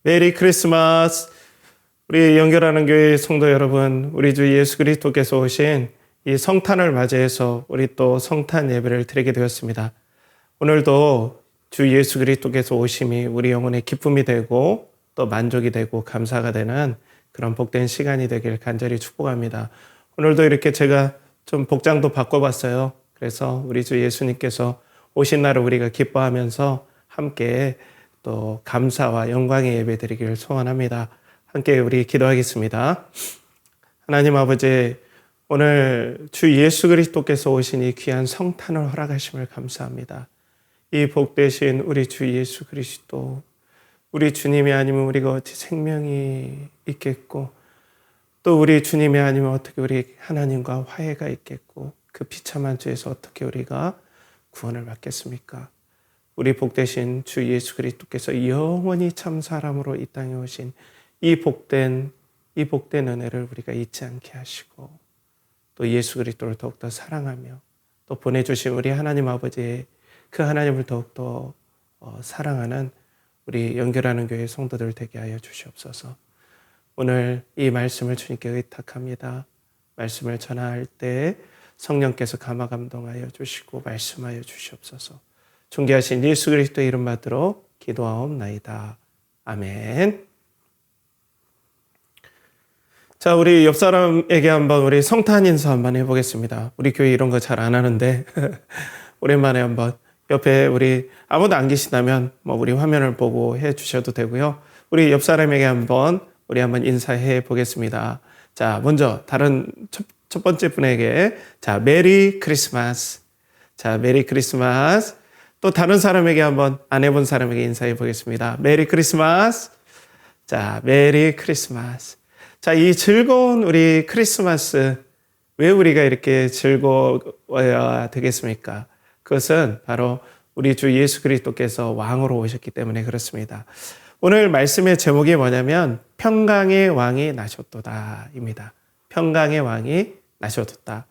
메리 크리스마스! 우리 연결하는 교회 성도 여러분, 우리 주 예수 그리스도께서 오신 이 성탄을 맞이해서 우리 또 성탄 예배를 드리게 되었습니다. 오늘도 주 예수 그리스도께서 오심이 우리 영혼의 기쁨이 되고 또 만족이 되고 감사가 되는 그런 복된 시간이 되길 간절히 축복합니다. 오늘도 이렇게 제가 좀 복장도 바꿔봤어요. 그래서 우리 주 예수님께서 오신 날을 우리가 기뻐하면서 함께 또 감사와 영광의 예배 드리기를 소원합니다. 함께 우리 기도하겠습니다. 하나님 아버지, 오늘 주 예수 그리스도께서 오신 이 귀한 성탄을 허락하심을 감사합니다. 이 복되신 우리 주 예수 그리스도, 우리 주님이 아니면 우리가 어찌 생명이 있겠고, 또 우리 주님이 아니면 어떻게 우리 하나님과 화해가 있겠고, 그 비참한 죄에서 어떻게 우리가 구원을 받겠습니까? 우리 복되신 주 예수 그리스도께서 영원히 참 사람으로 이 땅에 오신 이 복된 은혜를 우리가 잊지 않게 하시고, 또 예수 그리스도를 더욱더 사랑하며 또 보내주신 우리 하나님 아버지의 그 하나님을 더욱더 사랑하는 우리 연결하는 교회 성도들 되게 하여 주시옵소서. 오늘 이 말씀을 주님께 의탁합니다. 말씀을 전할 때 성령께서 감화 감동하여 주시고 말씀하여 주시옵소서. 존귀하신 예수 그리스도의 이름 받들어 기도하옵나이다. 아멘. 자, 우리 옆 사람에게 한번 우리 성탄 인사 한번 해보겠습니다. 우리 교회 이런 거 잘 안 하는데 오랜만에 한번 옆에 우리 아무도 안 계시다면 뭐 우리 화면을 보고 해 주셔도 되고요. 우리 옆 사람에게 한번 인사해 보겠습니다. 자, 먼저 다른 첫 번째 분에게 자, 메리 크리스마스. 자, 메리 크리스마스. 또 다른 사람에게 한번 안 해본 사람에게 인사해 보겠습니다. 메리 크리스마스. 자, 메리 크리스마스. 자, 이 즐거운 우리 크리스마스, 왜 우리가 이렇게 즐거워야 되겠습니까? 그것은 바로 우리 주 예수 그리스도께서 왕으로 오셨기 때문에 그렇습니다. 오늘 말씀의 제목이 뭐냐면 평강의 왕이 나셨도다입니다. 평강의 왕이 나셨도다.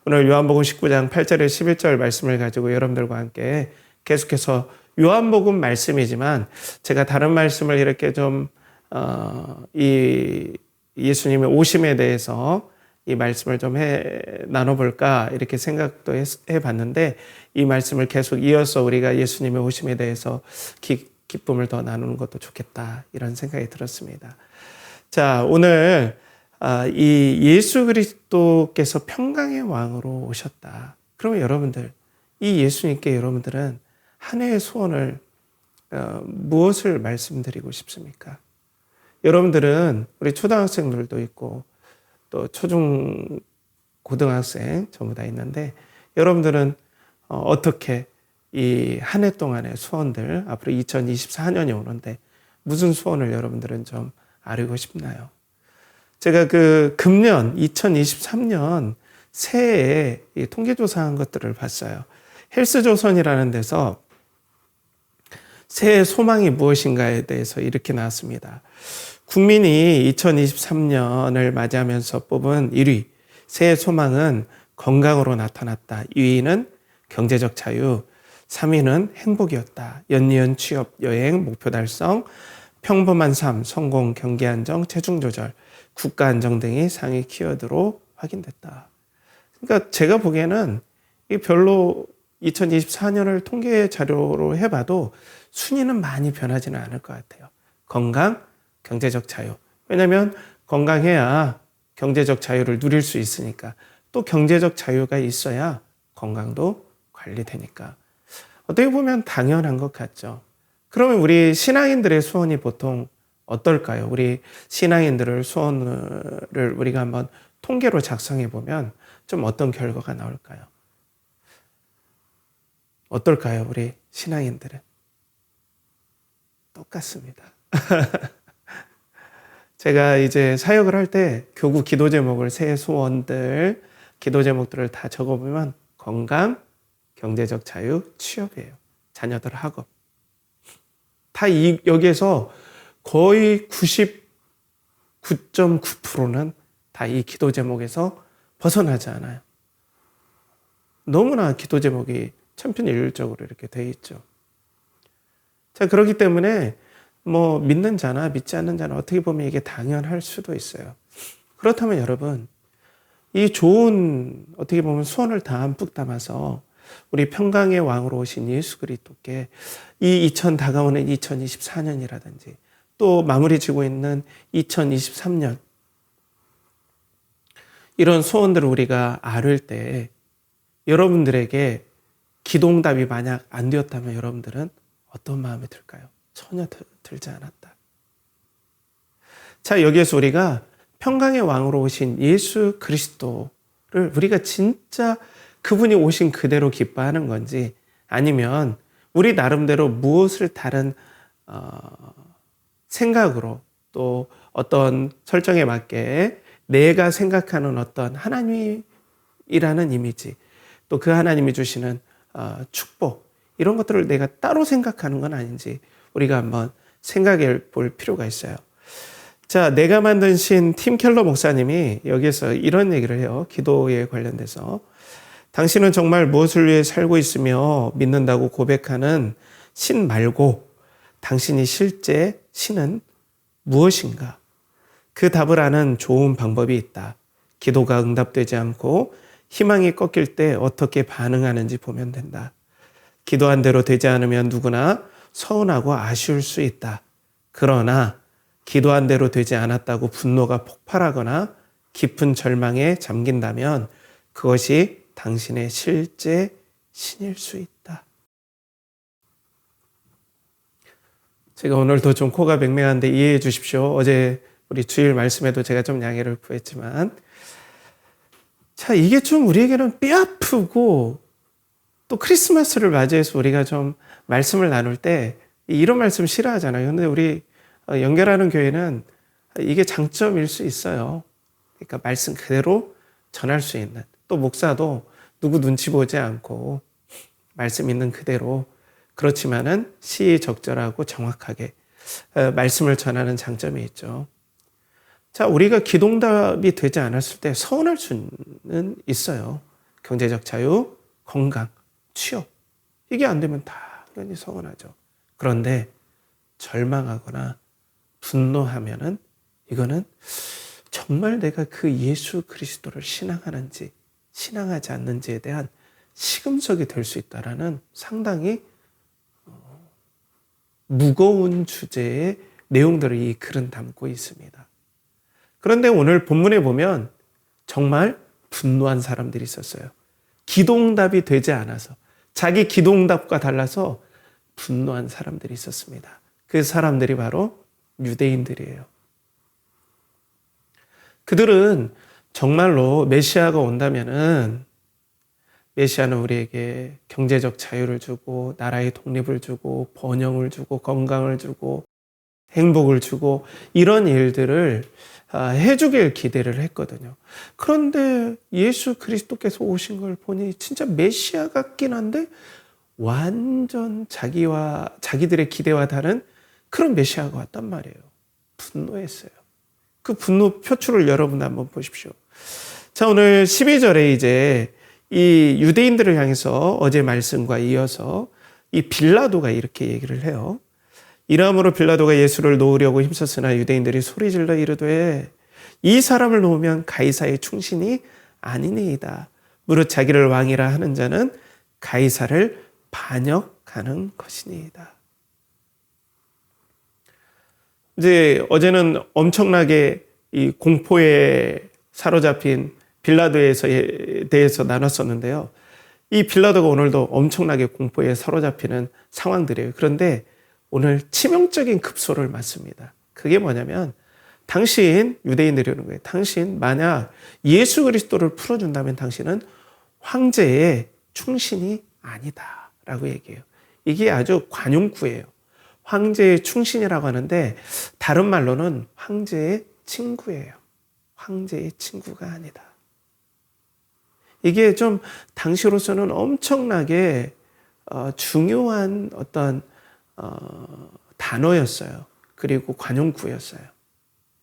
오늘 요한복음 19장 8절에 11절 말씀을 가지고 여러분들과 함께 계속해서 요한복음 말씀이지만 제가 다른 말씀을 이렇게 좀 이 예수님의 오심에 대해서 이 말씀을 좀 나눠볼까 이렇게 생각도 해봤는데 이 말씀을 계속 이어서 우리가 예수님의 오심에 대해서 기쁨을 더 나누는 것도 좋겠다 이런 생각이 들었습니다. 자, 오늘 이 예수 그리스도께서 평강의 왕으로 오셨다. 그러면 여러분들, 이 예수님께 여러분들은 한 해의 소원을 무엇을 말씀드리고 싶습니까? 여러분들은 우리 초등학생들도 있고 또 초중 고등학생 전부 다 있는데 여러분들은 어떻게 이 한 해 동안의 소원들 앞으로 2024년이 오는데 무슨 소원을 여러분들은 좀 아뢰고 싶나요? 제가 그 금년 2023년 새해에 이 통계조사한 것들을 봤어요. 헬스조선이라는 데서 새해 소망이 무엇인가에 대해서 이렇게 나왔습니다. 국민이 2023년을 맞이하면서 뽑은 1위, 새해 소망은 건강으로 나타났다. 2위는 경제적 자유, 3위는 행복이었다. 연이은 취업, 여행, 목표 달성, 평범한 삶, 성공, 경기 안정, 체중 조절, 국가 안정 등이 상위 키워드로 확인됐다. 그러니까 제가 보기에는 이 별로 2024년을 통계 자료로 해봐도 순위는 많이 변하지는 않을 것 같아요. 건강, 경제적 자유. 왜냐하면 건강해야 경제적 자유를 누릴 수 있으니까. 또 경제적 자유가 있어야 건강도 관리되니까. 어떻게 보면 당연한 것 같죠. 그러면 우리 신앙인들의 소원이 보통 어떨까요? 우리 신앙인들의 소원을 우리가 한번 통계로 작성해 보면 좀 어떤 결과가 나올까요? 어떨까요? 우리 신앙인들은? 똑같습니다. 제가 이제 사역을 할 때 교구 기도 제목을 새해 소원들, 기도 제목들을 다 적어보면 건강, 경제적 자유, 취업이에요. 자녀들 학업. 다 여기에서 거의 99.9%는 다 이 기도 제목에서 벗어나지 않아요. 너무나 기도 제목이 천편일률적으로 이렇게 돼 있죠. 자, 그렇기 때문에 뭐 믿는 자나 믿지 않는 자나 어떻게 보면 이게 당연할 수도 있어요. 그렇다면 여러분, 이 좋은 어떻게 보면 소원을 담뿍 담아서 우리 평강의 왕으로 오신 예수 그리스도께 이 다가오는 2024년이라든지 또 마무리 지고 있는 2023년 이런 소원들을 우리가 아뢰 때 여러분들에게 기도응답이 만약 안 되었다면 여러분들은 어떤 마음이 들까요? 전혀 들지 않았다. 자, 여기에서 우리가 평강의 왕으로 오신 예수 그리스도를 우리가 진짜 그분이 오신 그대로 기뻐하는 건지 아니면 우리 나름대로 무엇을 다른 생각으로 또 어떤 설정에 맞게 내가 생각하는 어떤 하나님이라는 이미지 또 그 하나님이 주시는 축복 이런 것들을 내가 따로 생각하는 건 아닌지 우리가 한번 생각해 볼 필요가 있어요. 자, 내가 만든 신 팀 켈러 목사님이 여기에서 이런 얘기를 해요. 기도에 관련돼서. 당신은 정말 무엇을 위해 살고 있으며 믿는다고 고백하는 신 말고 당신이 실제 신은 무엇인가? 그 답을 아는 좋은 방법이 있다. 기도가 응답되지 않고 희망이 꺾일 때 어떻게 반응하는지 보면 된다. 기도한 대로 되지 않으면 누구나 서운하고 아쉬울 수 있다. 그러나 기도한 대로 되지 않았다고 분노가 폭발하거나 깊은 절망에 잠긴다면 그것이 당신의 실제 신일 수 있다. 제가 오늘도 좀 코가 맹맹한데 이해해 주십시오. 어제 우리 주일 말씀에도 제가 좀 양해를 구했지만 자, 이게 좀 우리에게는 뼈아프고 또 크리스마스를 맞이해서 우리가 좀 말씀을 나눌 때 이런 말씀 싫어하잖아요. 근데 우리 연결하는 교회는 이게 장점일 수 있어요. 그러니까 말씀 그대로 전할 수 있는 또 목사도 누구 눈치 보지 않고 말씀 있는 그대로 그렇지만은 시의적절하고 정확하게 말씀을 전하는 장점이 있죠. 자, 우리가 기도응답이 되지 않았을 때 서운할 수는 있어요. 경제적 자유, 건강, 취업 이게 안 되면 당연히 서운하죠. 그런데 절망하거나 분노하면은 이거는 정말 내가 그 예수 그리스도를 신앙하는지 신앙하지 않는지에 대한 시금석이 될 수 있다라는 상당히 무거운 주제의 내용들을 이 글은 담고 있습니다. 그런데 오늘 본문에 보면 정말 분노한 사람들이 있었어요. 기도응답이 되지 않아서 자기 기도응답과 달라서 분노한 사람들이 있었습니다. 그 사람들이 바로 유대인들이에요. 그들은 정말로 메시아가 온다면은 메시아는 우리에게 경제적 자유를 주고 나라의 독립을 주고 번영을 주고 건강을 주고 행복을 주고 이런 일들을 해주길 기대를 했거든요. 그런데 예수 그리스도께서 오신 걸 보니 진짜 메시아 같긴 한데 완전 자기들의 기대와 다른 그런 메시아가 왔단 말이에요. 분노했어요. 그 분노 표출을 여러분 한번 보십시오. 자, 오늘 12절에 이제 이 유대인들을 향해서 어제 말씀과 이어서 이 빌라도가 이렇게 얘기를 해요. 이러므로 빌라도가 예수를 놓으려고 힘썼으나 유대인들이 소리질러 이르되 이 사람을 놓으면 가이사의 충신이 아니니이다. 무릇 자기를 왕이라 하는 자는 가이사를 반역하는 것이니이다. 이제 어제는 엄청나게 이 공포에 사로잡힌 빌라도에 대해서 나눴었는데요. 이 빌라도가 오늘도 엄청나게 공포에 사로잡히는 상황들이에요. 그런데 오늘 치명적인 급소를 맞습니다. 그게 뭐냐면 당신 유대인들이 오는 거예요. 당신 만약 예수 그리스도를 풀어준다면 당신은 황제의 충신이 아니다 라고 얘기해요. 이게 아주 관용구예요. 황제의 충신이라고 하는데 다른 말로는 황제의 친구예요. 황제의 친구가 아니다. 이게 좀 당시로서는 엄청나게 중요한 어떤 단어였어요. 그리고 관용구였어요.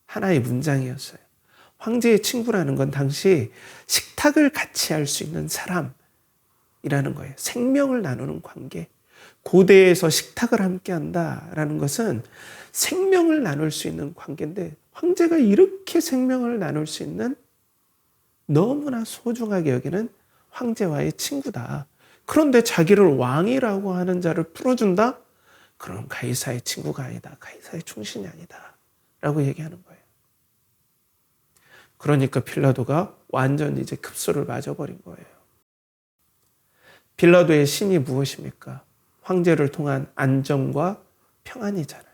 하나의 문장이었어요. 황제의 친구라는 건 당시 식탁을 같이 할 수 있는 사람, 이라는 거예요. 생명을 나누는 관계. 고대에서 식탁을 함께 한다라는 것은 생명을 나눌 수 있는 관계인데, 황제가 이렇게 생명을 나눌 수 있는 너무나 소중하게 여기는 황제와의 친구다. 그런데 자기를 왕이라고 하는 자를 풀어준다? 그럼 가이사의 친구가 아니다. 가이사의 충신이 아니다. 라고 얘기하는 거예요. 그러니까 빌라도가 완전 이제 급소를 맞아버린 거예요. 빌라도의 신이 무엇입니까? 황제를 통한 안정과 평안이잖아요.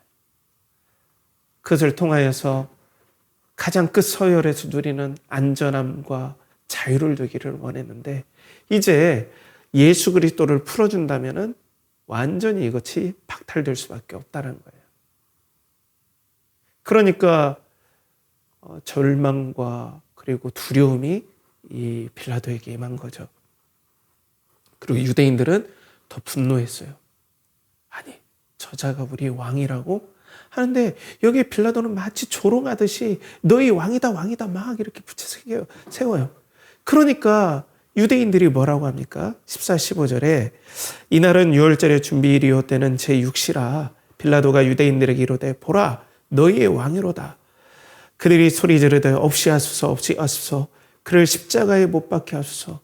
그것을 통하여서 가장 끝 서열에서 누리는 안전함과 자유를 누리기를 원했는데, 이제 예수 그리스도를 풀어준다면은 완전히 이것이 박탈될 수밖에 없다는 거예요. 그러니까 절망과 그리고 두려움이 이 빌라도에게 임한 거죠. 그리고 유대인들은 더 분노했어요. 아니, 저자가 우리 왕이라고 하는데 여기 빌라도는 마치 조롱하듯이 너희 왕이다 왕이다 막 이렇게 붙여 세워요. 그러니까 유대인들이 뭐라고 합니까? 14, 15절에 이날은 유월절의 준비일이요 때는 제6시라 빌라도가 유대인들에게 이르되 보라 너희의 왕이로다. 그들이 소리 지르되 없이 하소서 없이 하소서 그를 십자가에 못 박게 하소서.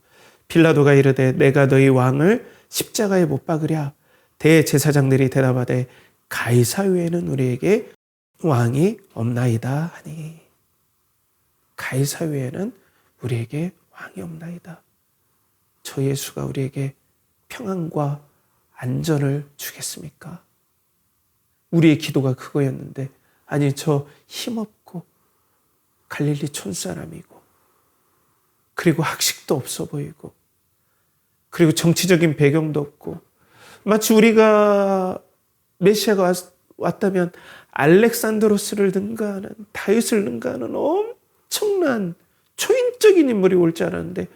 빌라도가 이르되 내가 너희 왕을 십자가에 못 박으랴. 대제사장들이 대답하되 가이사 외에는 우리에게 왕이 없나이다 하니. 가이사 외에는 우리에게 왕이 없나이다. 저 예수가 우리에게 평안과 안전을 주겠습니까? 우리의 기도가 그거였는데, 아니 저 힘없고 갈릴리 촌사람이고 그리고 학식도 없어 보이고 그리고 정치적인 배경도 없고, 마치 우리가 메시아가 왔다면 알렉산드로스를 능가하는, 다윗을 능가하는 엄청난 초인적인 인물이 올 줄 알았는데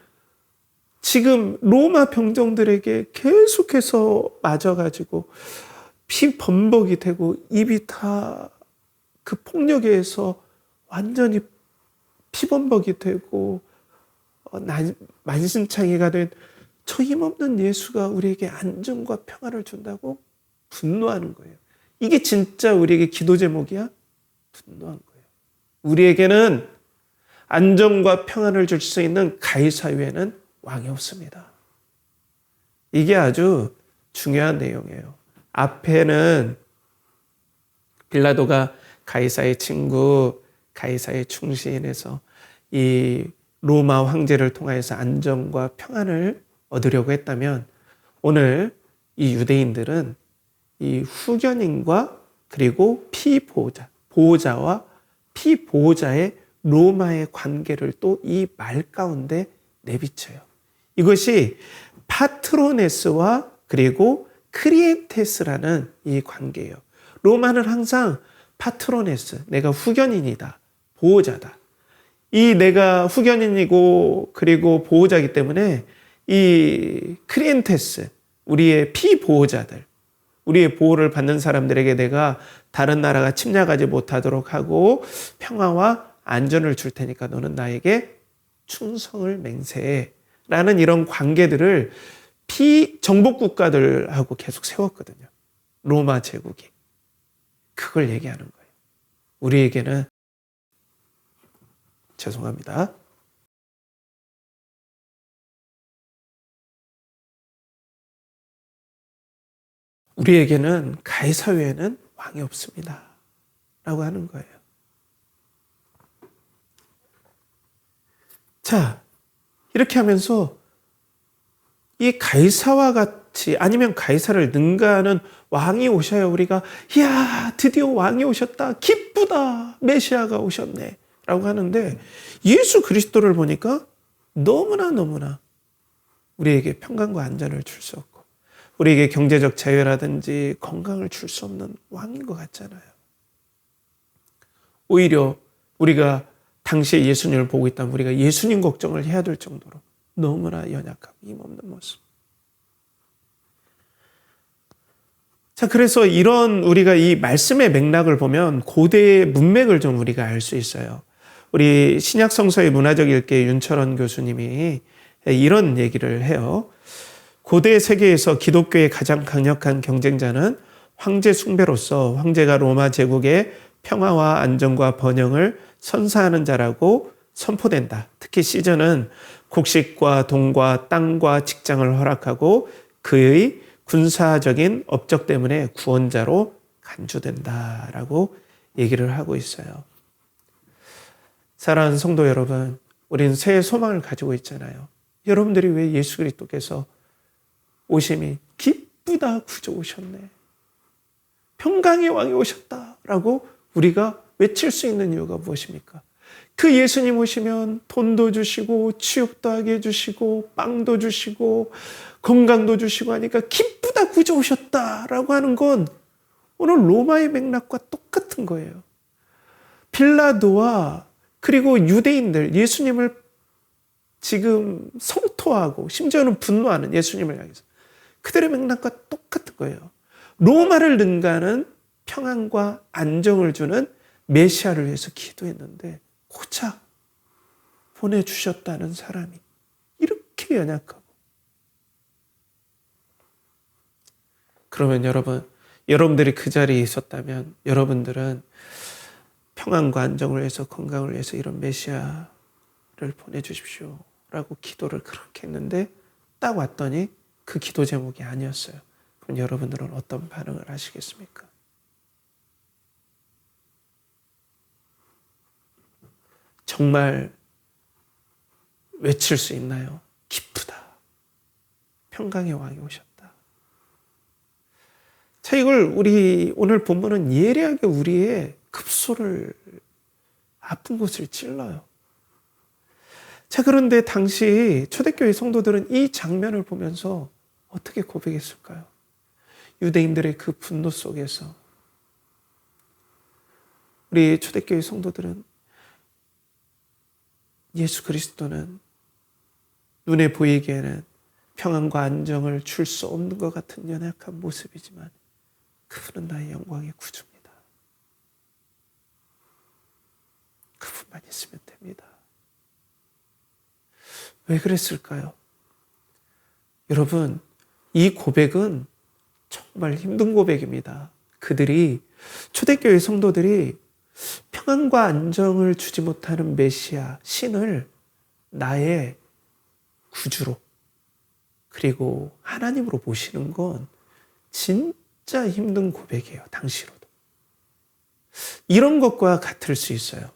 지금 로마 병정들에게 계속해서 맞아가지고 피 범벅이 되고 입이 다 그 폭력에 의해서 완전히 피범벅이 되고 만신창이가 된 저 힘없는 예수가 우리에게 안정과 평안을 준다고 분노하는 거예요. 이게 진짜 우리에게 기도 제목이야? 분노한 거예요. 우리에게는 안정과 평안을 줄 수 있는 가이사 외에는 왕이 없습니다. 이게 아주 중요한 내용이에요. 앞에는 빌라도가 가이사의 친구, 가이사의 충신에서 이 로마 황제를 통해서 안정과 평안을 얻으려고 했다면, 오늘 이 유대인들은 이 후견인과 그리고 피보호자, 보호자와 피보호자의 로마의 관계를 또 이 말 가운데 내비쳐요. 이것이 파트로네스와 그리고 크리엔테스라는 이 관계예요. 로마는 항상 파트로네스, 내가 후견인이다, 보호자다. 이 내가 후견인이고 그리고 보호자이기 때문에 이 크리엔테스, 우리의 피보호자들, 우리의 보호를 받는 사람들에게 내가 다른 나라가 침략하지 못하도록 하고 평화와 안전을 줄 테니까 너는 나에게 충성을 맹세해 라는 이런 관계들을 피정복 국가들하고 계속 세웠거든요. 로마 제국이. 그걸 얘기하는 거예요. 우리에게는, 죄송합니다. 우리에게는 가이사 외에는 왕이 없습니다. 라고 하는 거예요. 자, 이렇게 하면서 이 가이사와 같이, 아니면 가이사를 능가하는 왕이 오셔야 우리가 이야 드디어 왕이 오셨다, 기쁘다, 메시아가 오셨네 라고 하는데, 예수 그리스도를 보니까 너무나 우리에게 평강과 안전을 줄 수 없고 우리에게 경제적 자유라든지 건강을 줄 수 없는 왕인 것 같잖아요. 오히려 우리가 당시에 예수님을 보고 있다면 우리가 예수님 걱정을 해야 될 정도로 너무나 연약하고 힘없는 모습. 자, 그래서 이런 우리가 이 말씀의 맥락을 보면 고대의 문맥을 좀 우리가 알 수 있어요. 우리 신약성서의 문화적 일개 윤철원 교수님이 이런 얘기를 해요. 고대 세계에서 기독교의 가장 강력한 경쟁자는 황제 숭배로서 황제가 로마 제국의 평화와 안정과 번영을 선사하는 자라고 선포된다. 특히 시저는 곡식과 돈과 땅과 직장을 허락하고 그의 군사적인 업적 때문에 구원자로 간주된다라고 얘기를 하고 있어요. 사랑하는 성도 여러분, 우리는 새해 소망을 가지고 있잖아요. 여러분들이 왜 예수 그리스도께서 오심이 기쁘다 구주 오셨네, 평강의 왕이 오셨다라고 우리가 외칠 수 있는 이유가 무엇입니까? 그 예수님 오시면 돈도 주시고 취업도 하게 해주시고 빵도 주시고 건강도 주시고 하니까 기쁘다 구주 오셨다라고 하는 건 오늘 로마의 맥락과 똑같은 거예요. 빌라도와 그리고 유대인들, 예수님을 지금 성토하고 심지어는 분노하는 예수님을 향해서 그들의 맥락과 똑같은 거예요. 로마를 능가하는 평안과 안정을 주는 메시아를 위해서 기도했는데 고작 보내주셨다는 사람이 이렇게 연약하고, 그러면 여러분들이 그 자리에 있었다면 여러분들은 평안과 안정을 위해서, 건강을 위해서 이런 메시아를 보내주십시오 라고 기도를 그렇게 했는데 딱 왔더니 그 기도 제목이 아니었어요. 그럼 여러분들은 어떤 반응을 하시겠습니까? 정말 외칠 수 있나요? 기쁘다, 평강의 왕이 오셨다. 자, 이걸 우리 오늘 본문은 예리하게 우리의 급소를, 아픈 곳을 찔러요. 자, 그런데 당시 초대교회 성도들은 이 장면을 보면서 어떻게 고백했을까요? 유대인들의 그 분노 속에서 우리 초대교회 성도들은 예수 그리스도는 눈에 보이기에는 평안과 안정을 줄 수 없는 것 같은 연약한 모습이지만 그분은 나의 영광의 구주입니다. 그분만 있으면 됩니다. 왜 그랬을까요? 여러분, 이 고백은 정말 힘든 고백입니다. 초대교회 성도들이 평안과 안정을 주지 못하는 메시아, 신을 나의 구주로 그리고 하나님으로 모시는 건 진짜 힘든 고백이에요. 당시로도. 이런 것과 같을 수 있어요.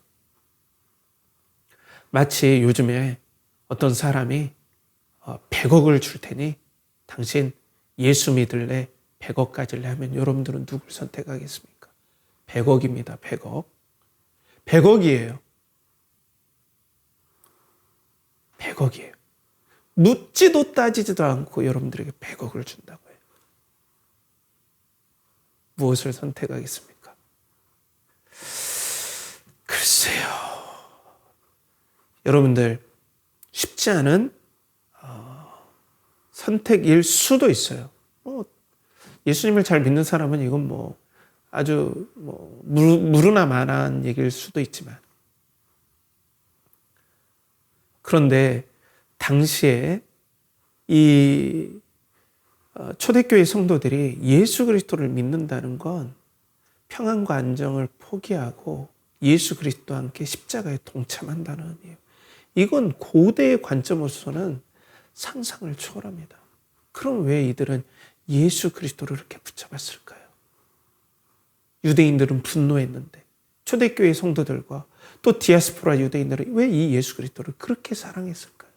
마치 요즘에 어떤 사람이 100억을 줄 테니 당신 예수 믿을래? 100억 가질래? 하면 여러분들은 누굴 선택하겠습니까? 100억입니다. 100억. 100억이에요. 100억이에요. 묻지도 따지지도 않고 여러분들에게 100억을 준다고 해요. 무엇을 선택하겠습니까? 글쎄요. 여러분들 쉽지 않은 선택일 수도 있어요. 예수님을 잘 믿는 사람은 이건 아주 무르나 만한 얘기일 수도 있지만, 그런데 당시에 이 초대교회 성도들이 예수 그리스도를 믿는다는 건 평안과 안정을 포기하고 예수 그리스도와 함께 십자가에 동참한다는 의미예요. 이건 고대의 관점으로서는 상상을 초월합니다. 그럼 왜 이들은 예수 그리스도를 이렇게 붙잡았을까요? 유대인들은 분노했는데 초대교회 성도들과 또 디아스포라 유대인들은 왜 이 예수 그리스도를 그렇게 사랑했을까요?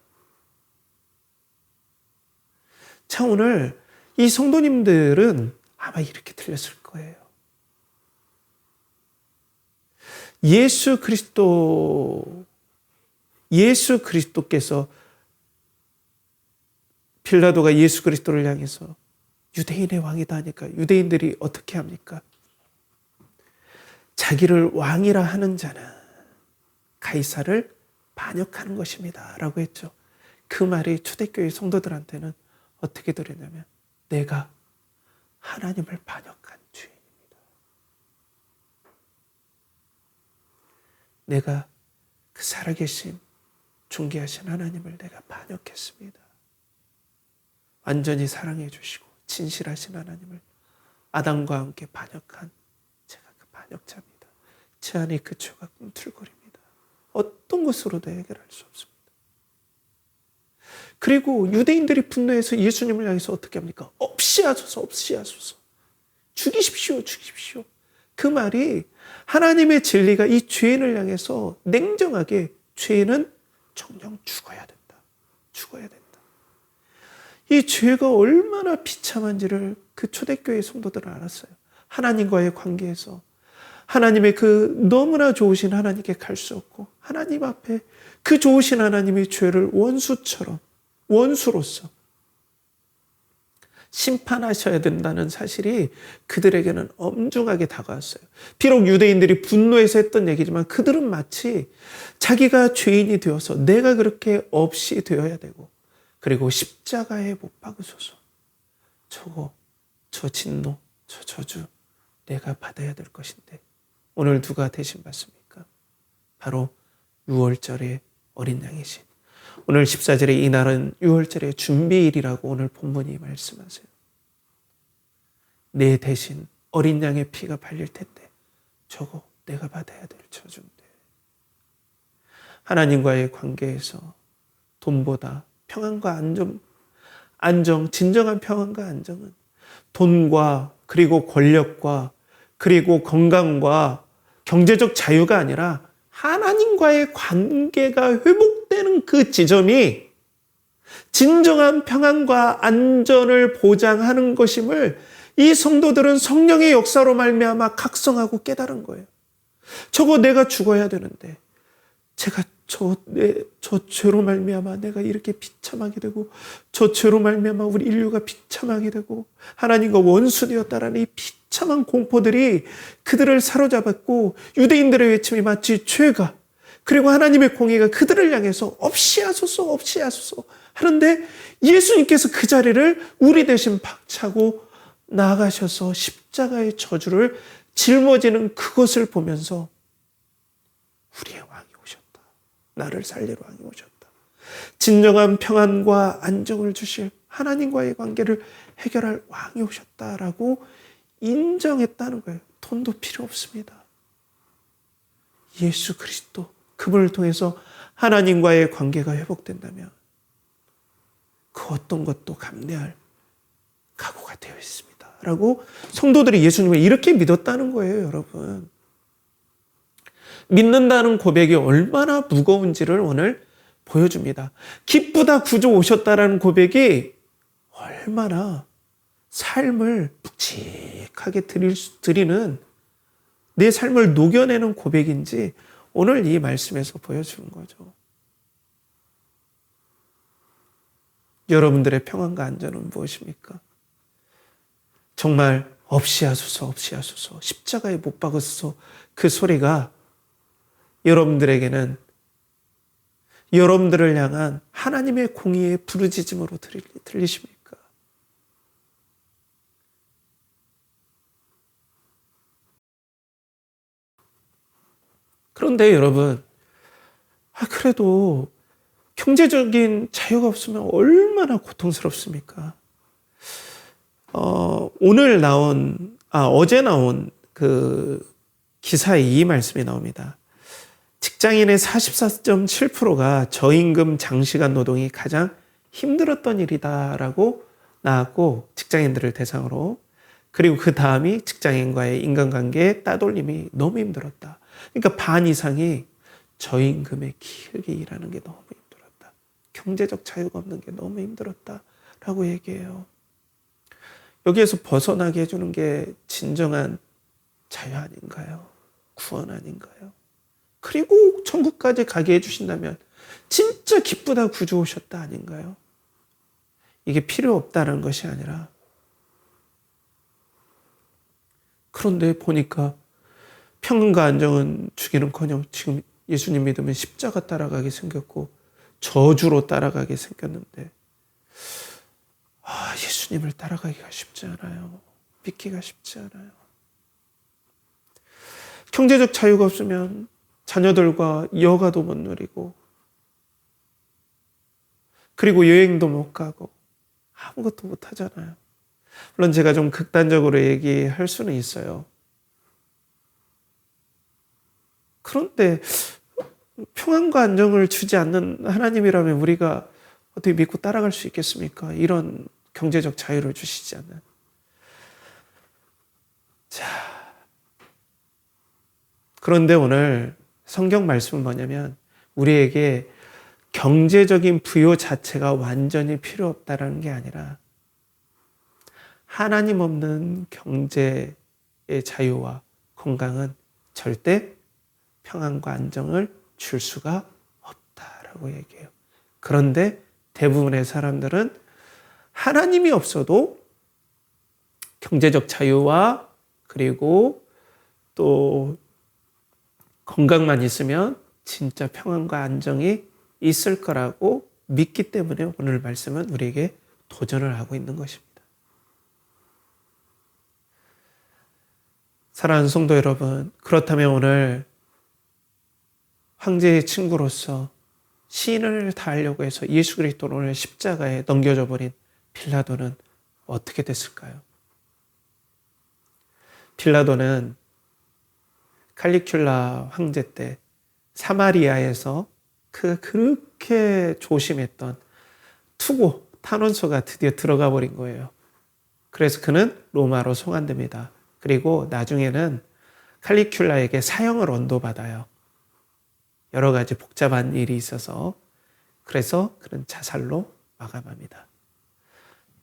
자, 오늘 이 성도님들은 아마 이렇게 들렸을 거예요. 예수 그리스도께서, 빌라도가 예수 그리스도를 향해서 유대인의 왕이다 하니까 유대인들이 어떻게 합니까? 자기를 왕이라 하는 자는 가이사를 반역하는 것입니다 라고 했죠. 그 말이 초대교회 성도들한테는 어떻게 들었냐면 내가 하나님을 반역한 죄인입니다. 내가 그 살아계신 존귀하신 하나님을 내가 반역했습니다. 완전히 사랑해 주시고 진실하신 하나님을 아담과 함께 반역한 제가 그 반역자입니다. 제 안에 그 죄가 꿈틀거립니다. 어떤 것으로도 해결할 수 없습니다. 그리고 유대인들이 분노해서 예수님을 향해서 어떻게 합니까? 없이 하소서, 없이 하소서. 죽이십시오, 죽이십시오. 그 말이 하나님의 진리가 이 죄인을 향해서 냉정하게 죄인은 정녕 죽어야 된다. 죽어야 된다. 이 죄가 얼마나 비참한지를 그 초대교회 성도들은 알았어요. 하나님과의 관계에서 하나님의 그 너무나 좋으신 하나님께 갈 수 없고 하나님 앞에 그 좋으신 하나님의 죄를 원수처럼 원수로서 심판하셔야 된다는 사실이 그들에게는 엄중하게 다가왔어요. 비록 유대인들이 분노해서 했던 얘기지만 그들은 마치 자기가 죄인이 되어서 내가 그렇게 없이 되어야 되고 그리고 십자가에 못 박으소서. 저 진노, 저 저주 내가 받아야 될 것인데 오늘 누가 대신 받습니까? 바로 6월절의 어린 양이신 오늘 14절에 이날은 6월절의 준비일이라고 오늘 본문이 말씀하세요. 내 대신 어린 양의 피가 발릴 텐데 저거 내가 받아야 될 저주인데. 하나님과의 관계에서 돈보다 평안과 안정, 진정한 평안과 안정은 돈과 그리고 권력과 그리고 건강과 경제적 자유가 아니라 하나님과의 관계가 회복되는 그 지점이 진정한 평안과 안전을 보장하는 것임을 이 성도들은 성령의 역사로 말미암아 각성하고 깨달은 거예요. 저거 내가 죽어야 되는데 제가 저 죄로 말미암아 내가 이렇게 비참하게 되고 저 죄로 말미암아 우리 인류가 비참하게 되고 하나님과 원수되었다라는 이 비참한 공포들이 그들을 사로잡았고 유대인들의 외침이 마치 죄가 그리고 하나님의 공의가 그들을 향해서 없이 하소서 없이 하소서 하는데 예수님께서 그 자리를 우리 대신 박차고 나아가셔서 십자가의 저주를 짊어지는 그것을 보면서 우리의 왕이 오셨다. 나를 살리러 왕이 오셨다. 진정한 평안과 안정을 주실 하나님과의 관계를 해결할 왕이 오셨다라고 인정했다는 거예요. 돈도 필요 없습니다. 예수 그리스도 그분을 통해서 하나님과의 관계가 회복된다면 그 어떤 것도 감내할 각오가 되어 있습니다. 라고 성도들이 예수님을 이렇게 믿었다는 거예요, 여러분. 믿는다는 고백이 얼마나 무거운지를 오늘 보여줍니다. 기쁘다 구주 오셨다라는 고백이 얼마나 삶을 묵직하게 드리는 내 삶을 녹여내는 고백인지 오늘 이 말씀에서 보여주는 거죠. 여러분들의 평안과 안전은 무엇입니까? 정말 없이 하소서 없이 하소서 십자가에 못 박으소서 그 소리가 여러분들에게는 여러분들을 향한 하나님의 공의의 부르짖음으로 들리십니까? 그런데 여러분, 그래도 경제적인 자유가 없으면 얼마나 고통스럽습니까? 어제 나온 그 기사에 이 말씀이 나옵니다. 직장인의 44.7%가 저임금 장시간 노동이 가장 힘들었던 일이다라고 나왔고 직장인들을 대상으로 그리고 그 다음이 직장인과의 인간관계의 따돌림이 너무 힘들었다. 그러니까 반 이상이 저임금에 길게 일하는 게 너무 힘들었다. 경제적 자유가 없는 게 너무 힘들었다라고 얘기해요. 여기에서 벗어나게 해주는 게 진정한 자유 아닌가요? 구원 아닌가요? 그리고 천국까지 가게 해주신다면 진짜 기쁘다 구주 오셨다 아닌가요? 이게 필요 없다는 것이 아니라 그런데 보니까 평안과 안정은 주기는커녕 지금 예수님 믿으면 십자가 따라가게 생겼고 저주로 따라가게 생겼는데 예수님을 따라가기가 쉽지 않아요. 믿기가 쉽지 않아요. 경제적 자유가 없으면 자녀들과 여가도 못 누리고 그리고 여행도 못 가고 아무것도 못 하잖아요. 물론 제가 좀 극단적으로 얘기할 수는 있어요. 그런데 평안과 안정을 주지 않는 하나님이라면 우리가 어떻게 믿고 따라갈 수 있겠습니까? 이런 경제적 자유를 주시지 않는. 자, 그런데 오늘 성경 말씀은 뭐냐면 우리에게 경제적인 부요 자체가 완전히 필요 없다는 게 아니라 하나님 없는 경제의 자유와 건강은 절대 평안과 안정을 줄 수가 없다라고 얘기해요. 그런데 대부분의 사람들은 하나님이 없어도 경제적 자유와 그리고 또 건강만 있으면 진짜 평안과 안정이 있을 거라고 믿기 때문에 오늘 말씀은 우리에게 도전을 하고 있는 것입니다. 사랑하는 성도 여러분, 그렇다면 오늘 황제의 친구로서 시인을 다하려고 해서 예수 그리스도를 오늘 십자가에 넘겨져 버린 빌라도는 어떻게 됐을까요? 빌라도는 칼리큘라 황제 때 사마리아에서 그렇게 조심했던 투고 탄원서가 드디어 들어가 버린 거예요. 그래서 그는 로마로 송환됩니다. 그리고 나중에는 칼리큘라에게 사형을 언도받아요. 여러 가지 복잡한 일이 있어서. 그래서 그는 자살로 마감합니다.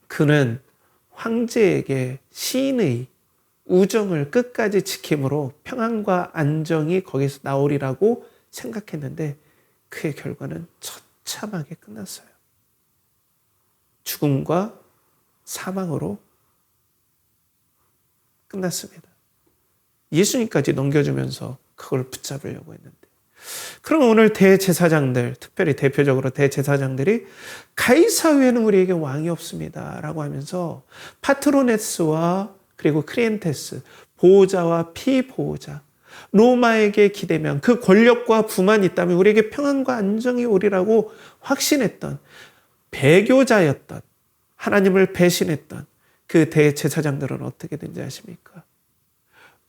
그는 황제에게 시인의 우정을 끝까지 지킴으로 평안과 안정이 거기서 나오리라고 생각했는데 그의 결과는 처참하게 끝났어요. 죽음과 사망으로 끝났습니다. 예수님까지 넘겨주면서 그걸 붙잡으려고 했는데. 그럼 오늘 대제사장들, 특별히 대표적으로 대제사장들이 가이사 외에는 우리에게 왕이 없습니다 라고 하면서 파트로네스와 그리고 크리엔테스, 보호자와 피보호자, 로마에게 기대면 그 권력과 부만 있다면 우리에게 평안과 안정이 오리라고 확신했던 배교자였던 하나님을 배신했던 그 대제사장들은 어떻게 된지 아십니까?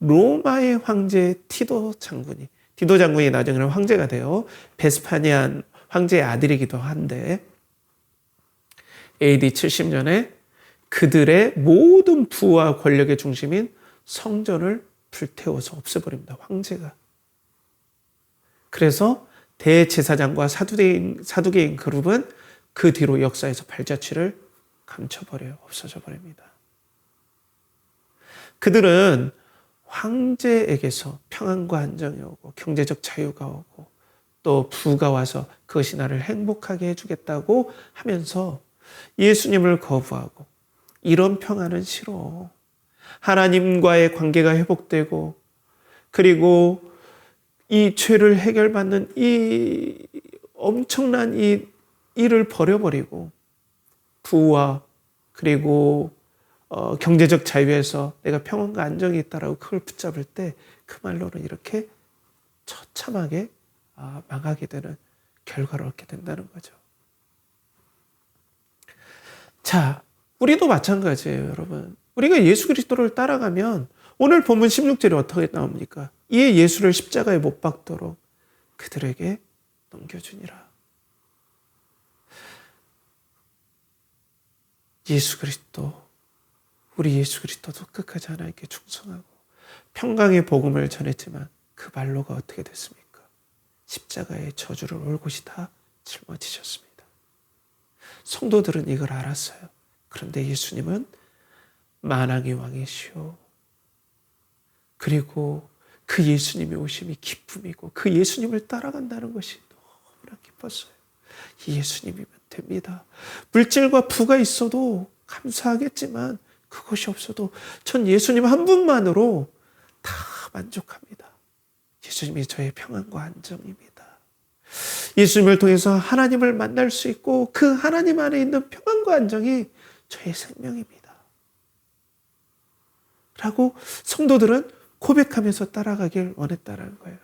로마의 황제 디도 장군이 나중에는 황제가 되어 베스파니안 황제의 아들이기도 한데 AD 70년에 그들의 모든 부와 권력의 중심인 성전을 불태워서 없애버립니다. 황제가. 그래서 대제사장과 사두개인 그룹은 그 뒤로 역사에서 발자취를 감춰버려요. 없어져 버립니다. 그들은 황제에게서 평안과 안정이 오고 경제적 자유가 오고 또 부가 와서 그것이 나를 행복하게 해주겠다고 하면서 예수님을 거부하고 이런 평안은 싫어. 하나님과의 관계가 회복되고 그리고 이 죄를 해결받는 이 엄청난 이 일을 버려버리고 부와 그리고 경제적 자유에서 내가 평안과 안정이 있다라고 그걸 붙잡을 때 그 말로는 이렇게 처참하게 망하게 되는 결과를 얻게 된다는 거죠. 자, 우리도 마찬가지예요, 여러분. 우리가 예수 그리스도를 따라가면 오늘 본문 16절이 어떻게 나옵니까? 이에 예수를 십자가에 못 박도록 그들에게 넘겨주니라. 우리 예수 그리스도도 끝까지 하나님께 충성하고 평강의 복음을 전했지만 그 말로가 어떻게 됐습니까? 십자가의 저주를 올곧이 다 짊어지셨습니다. 성도들은 이걸 알았어요. 그런데 예수님은 만왕의 왕이시오. 그리고 그 예수님의 오심이 기쁨이고 그 예수님을 따라간다는 것이 너무나 기뻤어요. 이 예수님이면 됩니다. 물질과 부가 있어도 감사하겠지만 그것이 없어도 전 예수님 한 분만으로 다 만족합니다. 예수님이 저의 평안과 안정입니다. 예수님을 통해서 하나님을 만날 수 있고 그 하나님 안에 있는 평안과 안정이 저의 생명입니다. 라고 성도들은 고백하면서 따라가길 원했다는 거예요.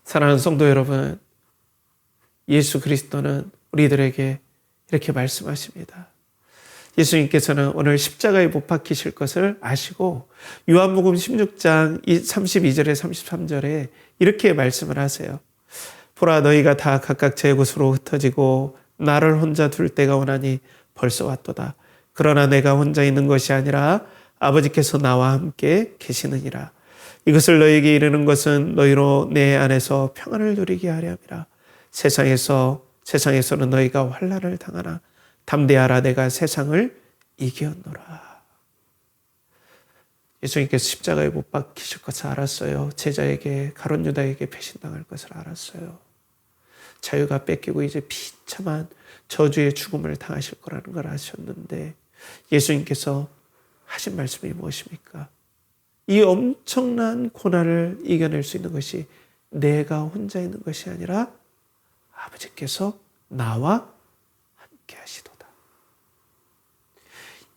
사랑하는 성도 여러분, 예수 그리스도는 우리들에게 이렇게 말씀하십니다. 예수님께서는 오늘 십자가에 못 박히실 것을 아시고 요한복음 16장 32절에 33절에 이렇게 말씀을 하세요. 보라, 너희가 다 각각 제 곳으로 흩어지고 나를 혼자 둘 때가 오나니 벌써 왔도다. 그러나 내가 혼자 있는 것이 아니라 아버지께서 나와 함께 계시느니라. 이것을 너희에게 이르는 것은 너희로 내 안에서 평안을 누리게 하려 함이라. 세상에서는 너희가 환난을 당하나 담대하라, 내가 세상을 이겼노라. 예수님께서 십자가에 못 박히실 것을 알았어요. 제자에게, 가룟 유다에게 배신당할 것을 알았어요. 자유가 뺏기고 이제 비참한 저주의 죽음을 당하실 거라는 걸 아셨는데 예수님께서 하신 말씀이 무엇입니까? 이 엄청난 고난을 이겨낼 수 있는 것이 내가 혼자 있는 것이 아니라 아버지께서 나와 함께 하시도다.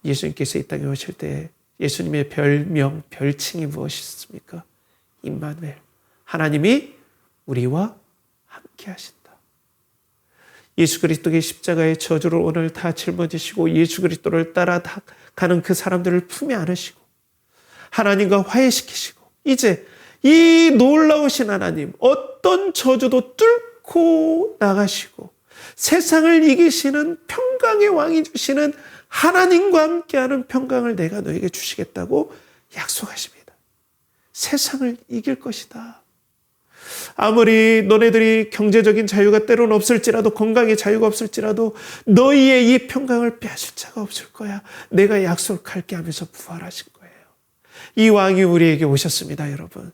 예수님께서 이 땅에 오실 때 예수님의 별명, 별칭이 무엇이었습니까? 임마누엘, 하나님이 우리와 함께 하신다. 예수 그리스도의 십자가의 저주를 오늘 다 짊어지시고 예수 그리스도를 따라가는 그 사람들을 품에 안으시고 하나님과 화해시키시고 이제 이 놀라우신 하나님, 어떤 저주도 뚫고 나가시고 세상을 이기시는 평강의 왕이 주시는 하나님과 함께하는 평강을 내가 너에게 주시겠다고 약속하십니다. 세상을 이길 것이다. 아무리 너네들이 경제적인 자유가 때로는 없을지라도, 건강의 자유가 없을지라도 너희의 이 평강을 빼앗을 자가 없을 거야. 내가 약속할게 하면서 부활하신 거예요. 이 왕이 우리에게 오셨습니다, 여러분.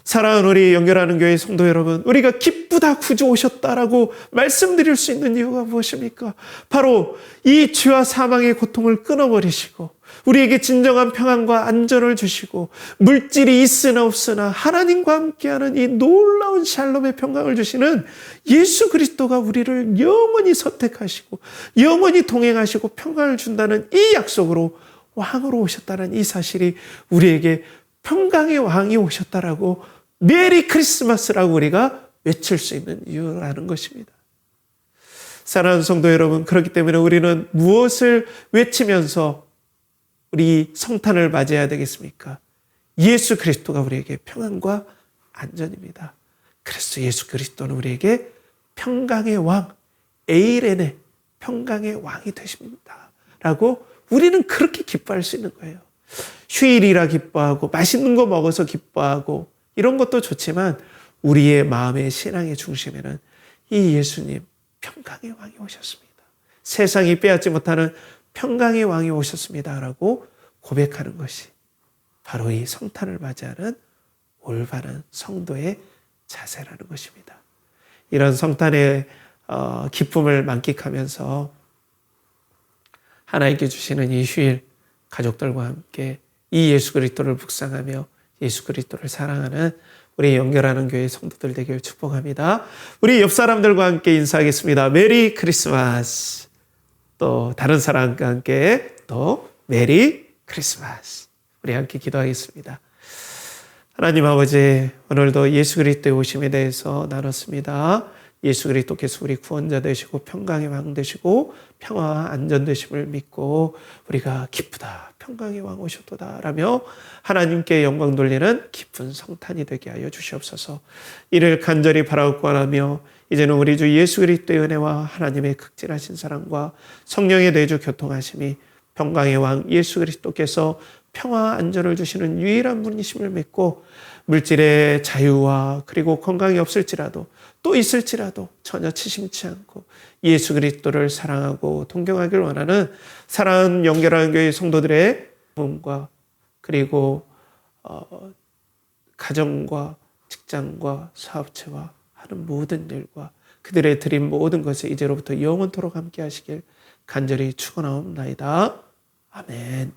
사랑하는 우리 연결하는 교회 성도 여러분, 우리가 기쁘다 구주 오셨다라고 말씀드릴 수 있는 이유가 무엇입니까? 바로 이 죄와 사망의 고통을 끊어버리시고 우리에게 진정한 평안과 안전을 주시고 물질이 있으나 없으나 하나님과 함께하는 이 놀라운 샬롬의 평강을 주시는 예수 그리스도가 우리를 영원히 선택하시고 영원히 동행하시고 평강을 준다는 이 약속으로 왕으로 오셨다는 이 사실이 우리에게 평강의 왕이 오셨다라고 메리 크리스마스라고 우리가 외칠 수 있는 이유라는 것입니다. 사랑하는 성도 여러분, 그렇기 때문에 우리는 무엇을 외치면서 우리 성탄을 맞이해야 되겠습니까? 예수 그리스도가 우리에게 평안과 안전입니다. 그래서 예수 그리스도는 우리에게 평강의 왕, 에이레네, 평강의 왕이 되십니다. 라고 우리는 그렇게 기뻐할 수 있는 거예요. 휴일이라 기뻐하고 맛있는 거 먹어서 기뻐하고 이런 것도 좋지만 우리의 마음의 신앙의 중심에는 이 예수님 평강의 왕이 오셨습니다. 세상이 빼앗지 못하는 평강의 왕이 오셨습니다라고 고백하는 것이 바로 이 성탄을 맞이하는 올바른 성도의 자세라는 것입니다. 이런 성탄의 기쁨을 만끽하면서 하나님께 주시는 이 휴일 가족들과 함께 이 예수 그리스도를 묵상하며 예수 그리스도를 사랑하는 우리 연결하는 교회 성도들 되길 축복합니다. 우리 옆 사람들과 함께 인사하겠습니다. 메리 크리스마스. 또 다른 사람과 함께 또 메리 크리스마스. 우리 함께 기도하겠습니다. 하나님 아버지, 오늘도 예수 그리스도의 오심에 대해서 나눴습니다. 예수 그리스도께서 우리 구원자 되시고 평강의 왕 되시고 평화와 안전 되심을 믿고 우리가 기쁘다, 평강의 왕 오셨도다 라며 하나님께 영광 돌리는 기쁜 성탄이 되게 하여 주시옵소서. 이를 간절히 바라옵고 하며 이제는 우리 주 예수 그리스도의 은혜와 하나님의 극진하신 사랑과 성령의 내주 교통하심이 평강의 왕 예수 그리스도께서 평화와 안전을 주시는 유일한 분이심을 믿고 물질의 자유와 그리고 건강이 없을지라도 또 있을지라도 전혀 치심치 않고 예수 그리스도를 사랑하고 동경하기를 원하는 사랑하는 연결하는 교회 성도들의 몸과 그리고 가정과 직장과 사업체와 하는 모든 일과 그들의 드린 모든 것을 이제로부터 영원토록 함께 하시길 간절히 축원하옵나이다. 아멘.